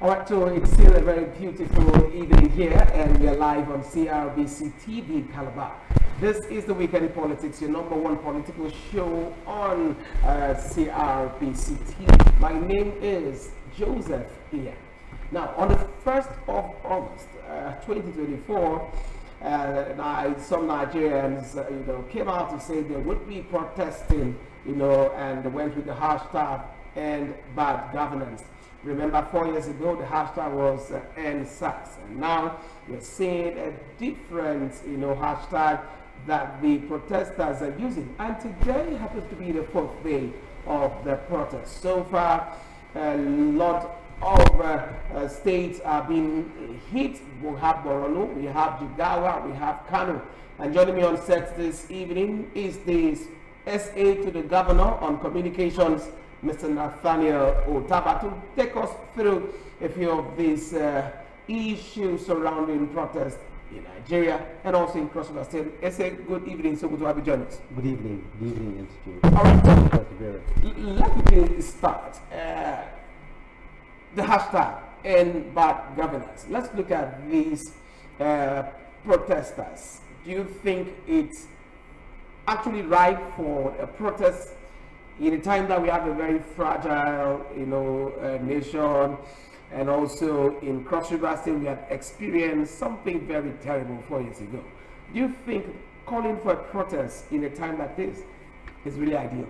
All right, so it's still a very beautiful evening here, and we are live on CRBC TV Calabar. This is the Weekend in Politics, your number one political show on CRBC TV. My name is Joseph Iya. Now, on the 1st of August, 2024, some Nigerians, came out to say they would be protesting, and went with the hashtag "End Bad Governance." Remember, 4 years ago, the hashtag was End SARS, and now we're seeing a different, hashtag that the protesters are using. And today happens to be the 4th day of the protest. So far, a lot of states are being hit. We have Borno, we have Jigawa, we have Kano. And joining me on set this evening is the SA to the Governor on Communications, Mr. Nathaniel Otaba, to take us through a few of these issues surrounding protests in Nigeria and also in Cross River State. SA, good evening. So good to have you join us. Good evening. Good evening, Institute. All right, let me start. The hashtag End Bad Governance. Let's look at these protesters. Do you think it's actually right for a protest in a time that we have a very fragile, nation, and also in Cross River State we had experienced something very terrible 4 years ago? Do you think calling for a protest in a time like this is really ideal?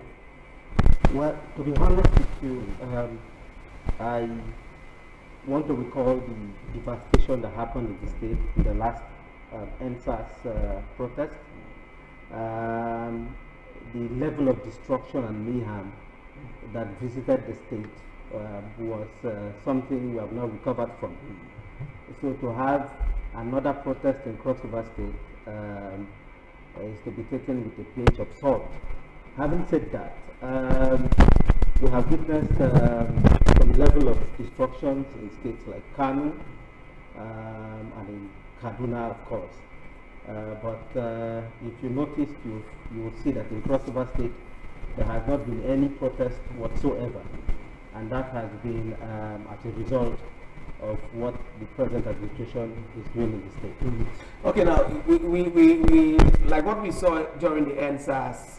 Well, to be honest with you, I want to recall the devastation that happened in the state in the last NSAS protest. The level of destruction and mayhem that visited the state was something we have not recovered from. So to have another protest in Cross River State is to be taken with a pinch of salt. Having said that, we have witnessed some level of destructions in states like Kano and in Kaduna, of course. But if you notice, you will see that in Cross River State there has not been any protest whatsoever, and that has been as a result of what the present administration is doing in the state. Mm-hmm. Okay, now we like what we saw during the NSAS.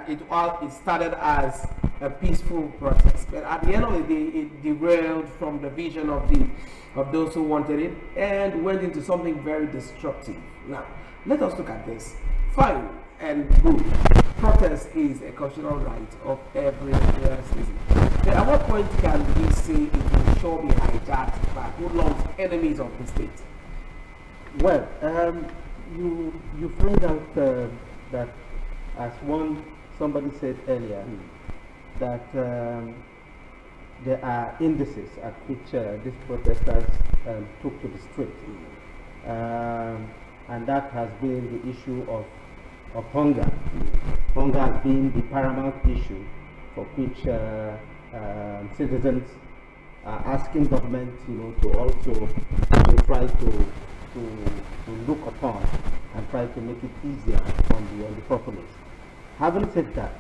It started as a peaceful protest, but at the end of the day, it derailed from the vision of those who wanted it and went into something very destructive. Now, let us look at this. Fine and good. Protest is a constitutional right of every citizen. But at what point can we say it will surely be hijacked by hoodlums, enemies of the state? Well, you find out that, as somebody said earlier, that there are indices at which these protesters took to the street, and that has been the issue of hunger. Hunger has been the paramount issue for which citizens are asking government, to also try to look upon and try to make it easier on the populace. Having said that,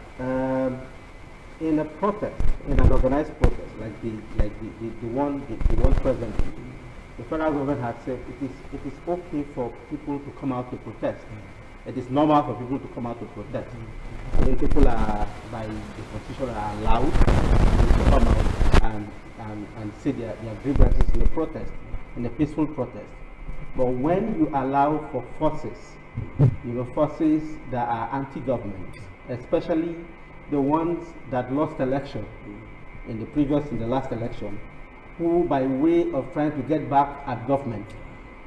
in a protest, in an organized protest like the one presently, the federal government has said it is okay for people to come out to protest. It is normal for people to come out to protest. When people are, by the constitution, are allowed to come out and say their grievances in a protest, in a peaceful protest. But when you allow for forces, forces that are anti-government, especially the ones that lost election in the last election, who by way of trying to get back at government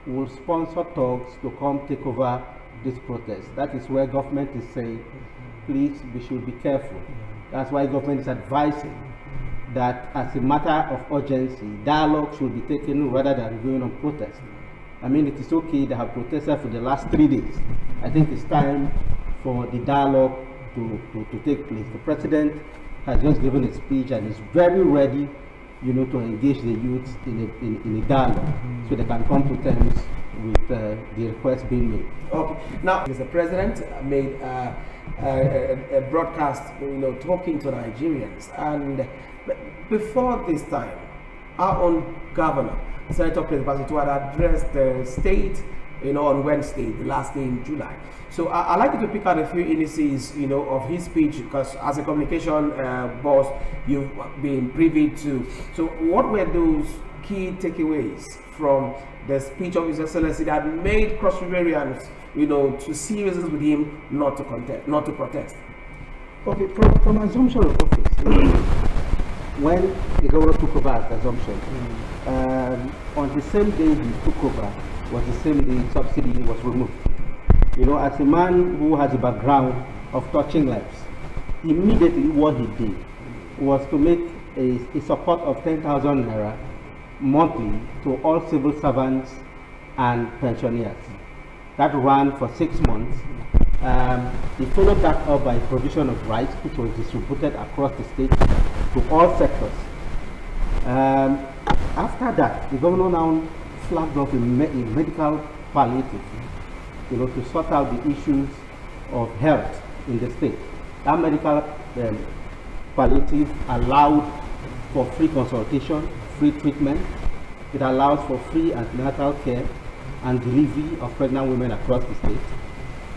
will sponsor talks to come take over this protest. That is where government is saying, please, we should be careful. That's why government is advising that as a matter of urgency, dialogue should be taken rather than going on protest. I mean, it is okay to have protested for the last 3 days. I think it's time for the dialogue to take place. The president has just given a speech and is very ready, to engage the youth in a dialogue so they can come to terms with the request being made. Okay. Now, Mr. President made a broadcast, talking to Nigerians, and before this time, our own governor, Senator Chris Bassey, had addressed the state, on Wednesday, the last day in July. So I'd like you to pick out a few indices, of his speech, because as a communication boss, you've been privy to. So what were those key takeaways from the speech of His Excellency that made Cross Riverians, to see reasons with him not to contest, not to protest? Okay, from assumption of office, when the governor took over as assumption, on the same day he took over was the same day subsidy was removed. As a man who has a background of touching lives, immediately what he did was to make a support of 10,000 naira monthly to all civil servants and pensioners. That ran for 6 months. He followed that up by provision of rice, which was distributed across the state to all sectors. After that, the governor now flagged off a medical palliative, to sort out the issues of health in the state. That medical palliative allowed for free consultation, free treatment. It allows for free antenatal care and delivery of pregnant women across the state.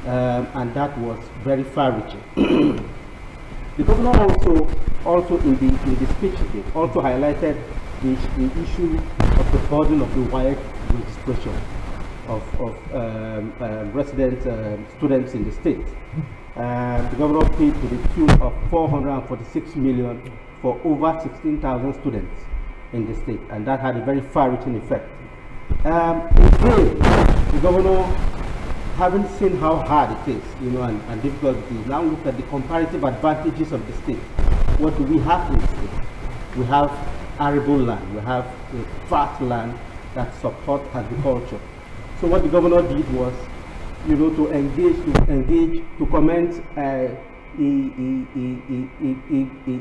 And that was very far-reaching. The governor also in the speech today also highlighted the issue of the burden of the wide registration of resident students in the state. The governor paid to the tune of 446 million for over 16,000 students in the state, and that had a very far-reaching effect. Again, the governor, having seen how hard it is, and difficult it is, now look at the comparative advantages of the state. What do we have in the state? We have arable land, we have a vast land that supports agriculture. So what the governor did was, to commence a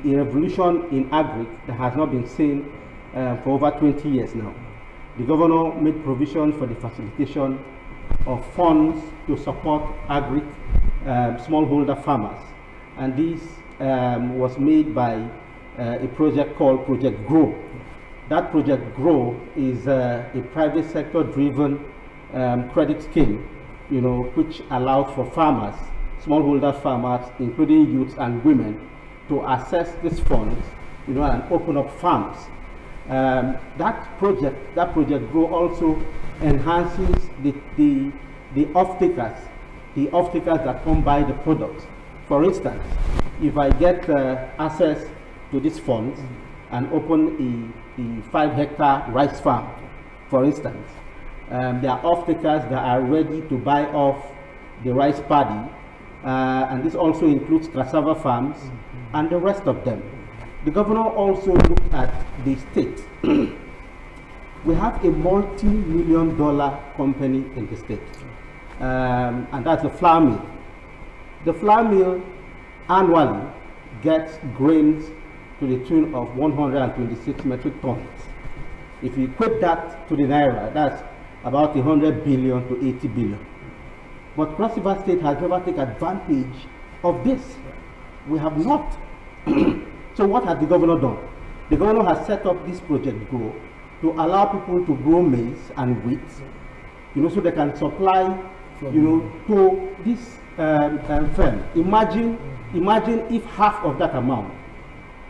revolution in agri that has not been seen for over 20 years now. The governor made provision for the facilitation of funds to support agri smallholder farmers, and this was made by a project called Project Grow. That Project Grow is a private sector driven credit scheme, which allows for farmers, smallholder farmers, including youths and women, to access these funds, and open up farms. That project Grow also enhances the off-takers that come by the products. For instance, if I get access to these funds and open a 5-hectare rice farm, for instance, there are off-takers that are ready to buy off the rice paddy, and this also includes cassava farms and the rest of them. The governor also looked at the state. We have a multi-million-dollar company in the state, and that's the flour mill. The flour mill annually gets grains to the tune of 126 metric tons. If you equate that to the naira, that's about 100 billion to 80 billion. But Cross River State has never taken advantage of this. We have not. So what has the governor done? The governor has set up this Project Grow to allow people to grow maize and wheat, so they can supply, to this firm. Imagine if half of that amount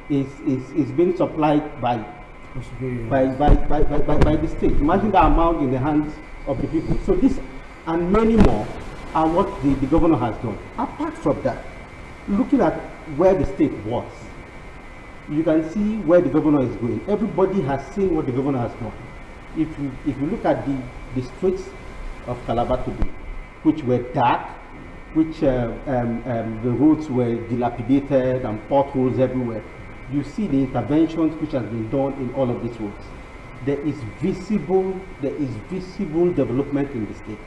is being supplied by the state. Imagine the amount in the hands of the people. So this and many more are what the governor has done. Apart from that, looking at where the state was, you can see where the governor is going. Everybody has seen what the governor has done. If you look at the streets of Calabar today, which were dark, which the roads were dilapidated and potholes everywhere, you see the interventions which has been done in all of these roads. There is visible development in the state.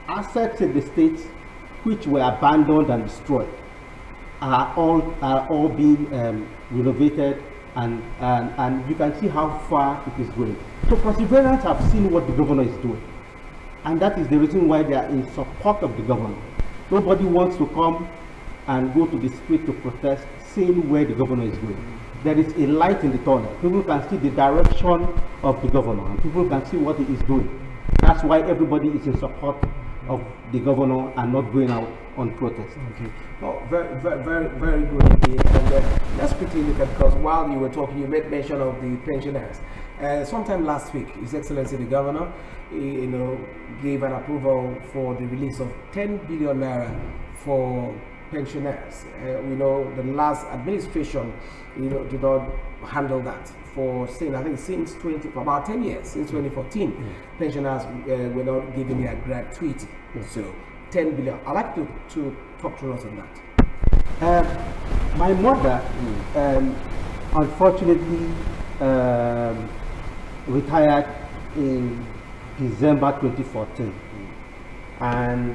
Assets in the state which were abandoned and destroyed are all being renovated, and you can see how far it is going. So Perseverance have seen what the governor is doing, and that is the reason why they are in support of the governor. Nobody wants to come and go to the street to protest, seeing where the governor is going. there is a light in the tunnel. People can see the direction of the governor, and people can see what he is doing. That's why everybody is in support of the governor and not going out on protest. Okay. Oh, very good indeed. And let's quickly look at, because while you were talking, you made mention of the pensioners. Sometime last week, His Excellency the Governor, gave an approval for the release of 10 billion naira for pensioners. We know the last administration, did not handle that for about 10 years, since 2014, pensioners were not given their gratuity. So 10 billion. I'd like to talk to us on that. My mother, unfortunately, retired in December 2014, and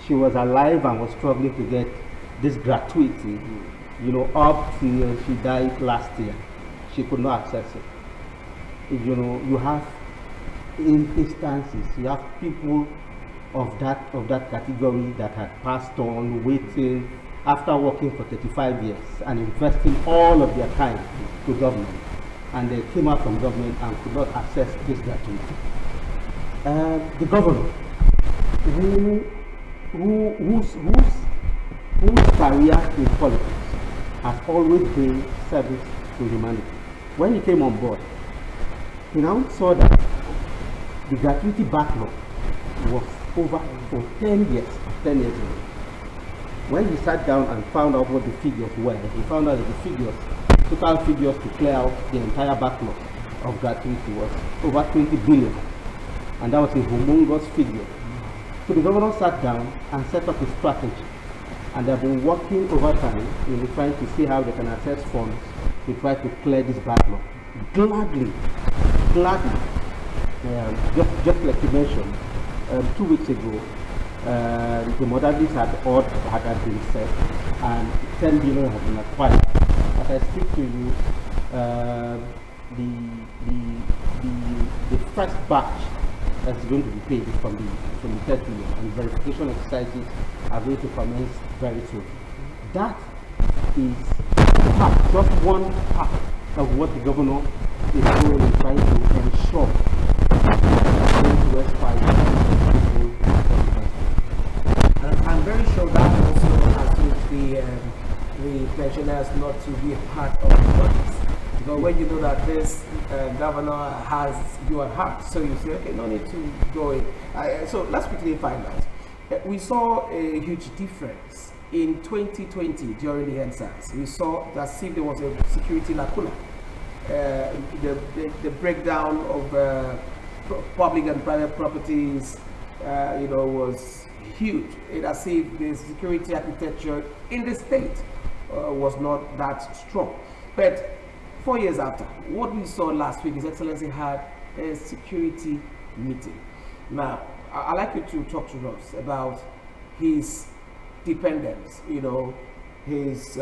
she was alive and was struggling to get this gratuity, up till she died last year. She could not access it. You have instances, you have people of that category that had passed on, waiting after working for 35 years and investing all of their time to government, and they came out from government and could not access this gratuity. The governor, whose career in politics has always been service to humanity. When he came on board, he now saw that the gratuity backlog was over for 10 years ago. When he sat down and found out what the figures were, he found out that the total figures to clear out the entire backlog of gratuity was over 20 billion. And that was a humongous figure. So the governor sat down and set up a strategy. And they've been working over time trying to see how they can access funds to try to clear this backlog. Gladly, just like you mentioned, 2 weeks ago, the modalities had been set, and 10 billion has been acquired. As I speak to you, the first batch that's going to be paid is from the 30 billion, and verification exercises are going to commence very soon. That is just one part of what the governor is doing in trying to ensure I'm very sure that also assists the pensioners not to be a part of the process. Because when you know that this governor has you at heart, so you say, okay, no need to go in. So let's quickly find out. We saw a huge difference in 2020 during the EndSARS. We saw that there was a security lacuna. The breakdown of public and private properties, was huge. It as if the security architecture in the state was not that strong. But 4 years after, what we saw last week, His Excellency had a security meeting. Now, I'd like you to talk to us about his dependence, his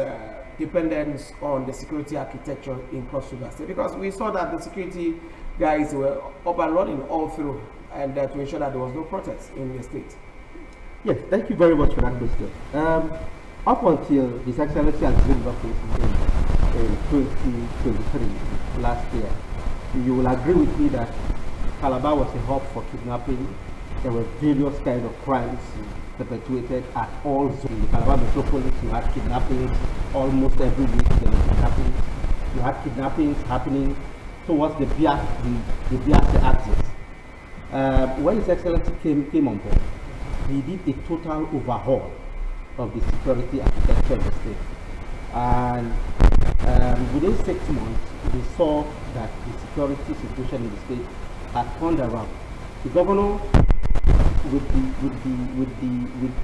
dependence on the security architecture in Cross River State, because we saw that the security guys were up and running all through, and to ensure that there was no protest in the state. Yes, thank you very much for that question. Up until His Excellency and River in 2023, last year, you will agree with me that Calabar was a hub for kidnapping. There were various kinds of crimes perpetuated at all zones. In the Calabar metropolis, you had kidnappings almost every week. There were kidnappings. You had kidnappings happening towards the Biase axis. When His Excellency came on board, he did a total overhaul of the security architecture of the state. And within 6 months, we saw that the security situation in the state had turned around. The governor, with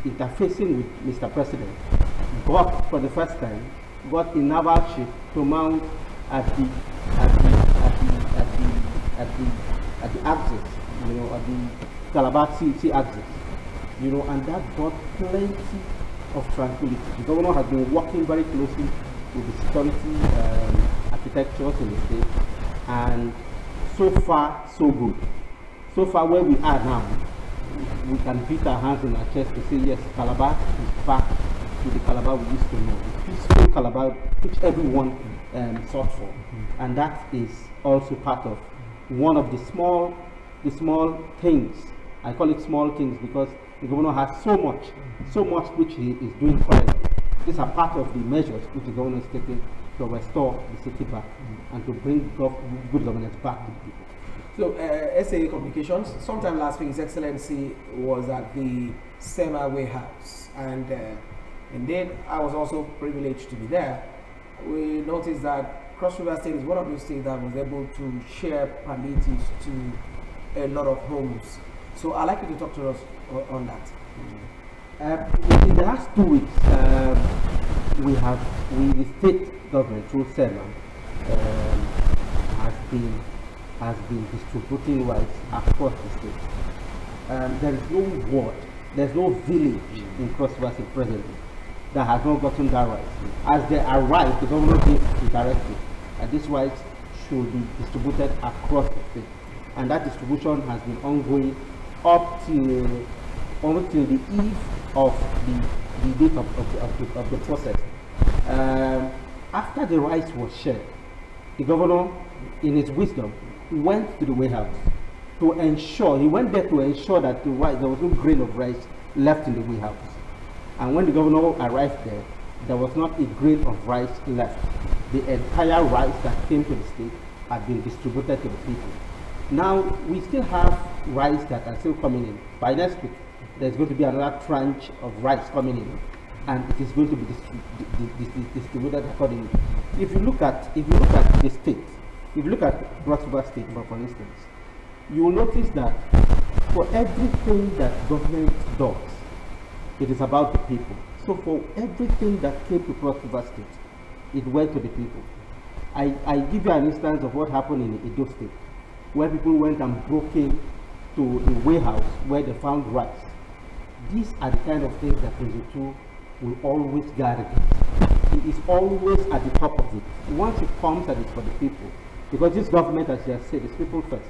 interfacing with Mr. President, got for the first time a naval ship to mount at the axis, at the Calabar Sea axis, and that brought plenty of tranquility. The governor has been working very closely with the security architectures in the state, and so far so good. So far where we are now, we can beat our hands in our chest to say yes, Calabar is back to the Calabar we used to know, the peaceful Calabar which everyone sought for, and that is also part of one of the small things. I call it small things because the governor has so much which he is doing currently. These are part of the measures which the governor is taking to restore the city back and to bring good governance back to the people. So, SAA Communications, sometime last week, His Excellency was at the SEMA warehouse, and indeed, I was also privileged to be there. We noticed that Cross River State is one of those states that was able to share palliatives to a lot of homes. So, I'd like you to talk to us on that. In the last 2 weeks, the state government through SEMA has been distributing rights across the state. There is no ward, there's no village in Cross River State presently that has not gotten that right. As they arrive, the governor gives the directive that these rights should be distributed across the state, and that distribution has been ongoing up till the eve of the date of the process. After the rights was shared, the governor, in his wisdom, went to the warehouse to ensure, he went there to ensure that there was no grain of rice left in the warehouse. And when the governor arrived there was not a grain of rice left. The entire rice that came to the state had been distributed to the people. Now, we still have rice that are still coming in. By next week, there's going to be another tranche of rice coming in, and it is going to be distributed accordingly. If you look at the state, if you look at Cross River State, for instance, you will notice that for everything that government does, it is about the people. So for everything that came to Cross River State, it went to the people. I give you an instance of what happened in Edo State, where people went and broke into a warehouse where they found rice. These are the kind of things that Prince will always guard against. He is always at the top of it. Once it comes, and it's for the people. Because this government, as you have said, is people first.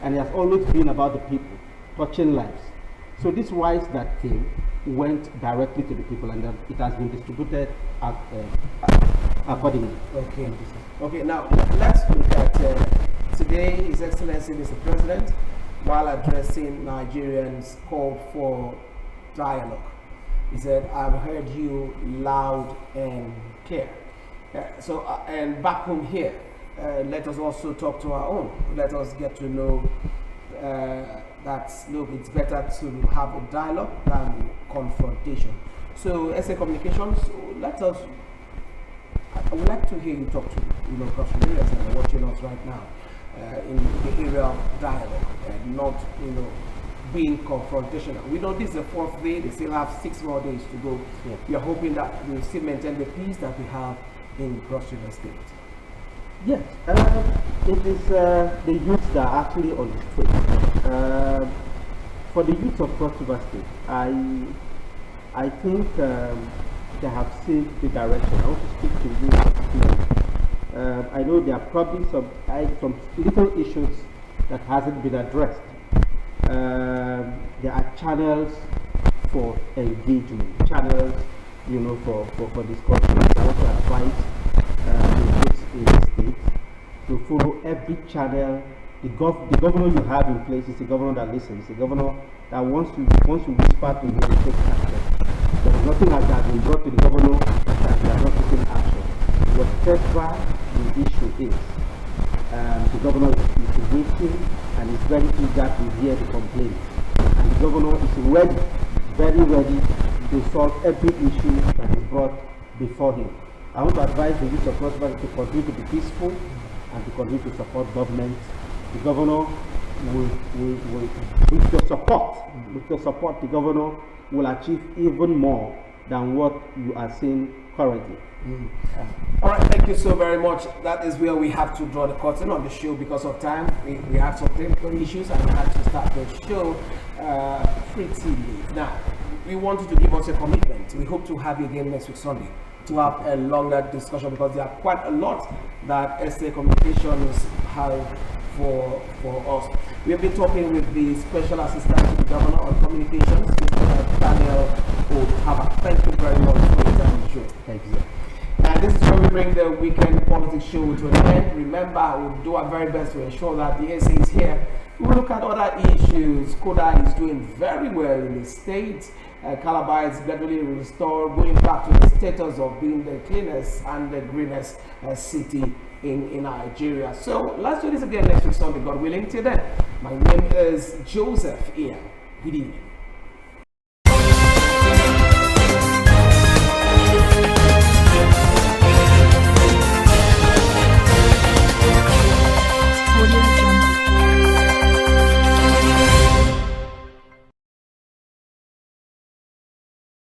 And it has always been about the people, touching lives. So this rice that came went directly to the people, and it has been distributed accordingly. Okay. Okay, now let's look at today, His Excellency Mr. President, while addressing Nigerians, called for dialogue. He said, I've heard you loud and clear. And back home here, let us also talk to our own. Let us get to know that, look, it's better to have a dialogue than confrontation. So, SAA Communications, I would like to hear you talk to, Cross River areas that are watching us right now in the area of dialogue and not, being confrontational. We know this is the 4th day, they still have 6 more days to go. Yeah. We are hoping that we'll still maintain the peace that we have in Cross River State. Yes, it is the youths that are actually on the street. For the youth of Cross River State, I think they have seen the direction. I want to speak to you. I know there are probably some little issues that hasn't been addressed. There are channels for engagement, channels, for discussion. I want to advise in the state to follow every channel. The governor you have in place is a governor that listens, a governor that once you whisper to him, he takes action. There is nothing like that been brought to the governor that they are not taking action. Whatever the issue is, the governor is waiting and is very eager to hear the complaints. And the governor is ready, very ready to solve every issue that is brought before him. I want to advise the youth of Cross River to continue to be peaceful and to continue to support government. The governor with your support, the governor will achieve even more than what you are seeing currently. All right, thank you so very much. That is where we have to draw the curtain on the show because of time. We have some technical issues and we have to start the show pretty late. Now, we want you to give us a commitment. We hope to have you again next week Sunday to have a longer discussion because there are quite a lot that SAA Communications have for us. We have been talking with the Special Assistant to the Governor on Communications, Mr. Daniel Ohaba. Thank you very much for your time on the show. Thank you. And And this is where we bring the weekend politics show to an end. Remember, we'll do our very best to ensure that the SA is here. We'll look at other issues. Koda is doing very well in the state. Calabar is gradually restored, going back to the status of being the cleanest and the greenest city in Nigeria. So let's do this again next week Sunday, God willing. Till then, my name is Joseph Ian. Good evening.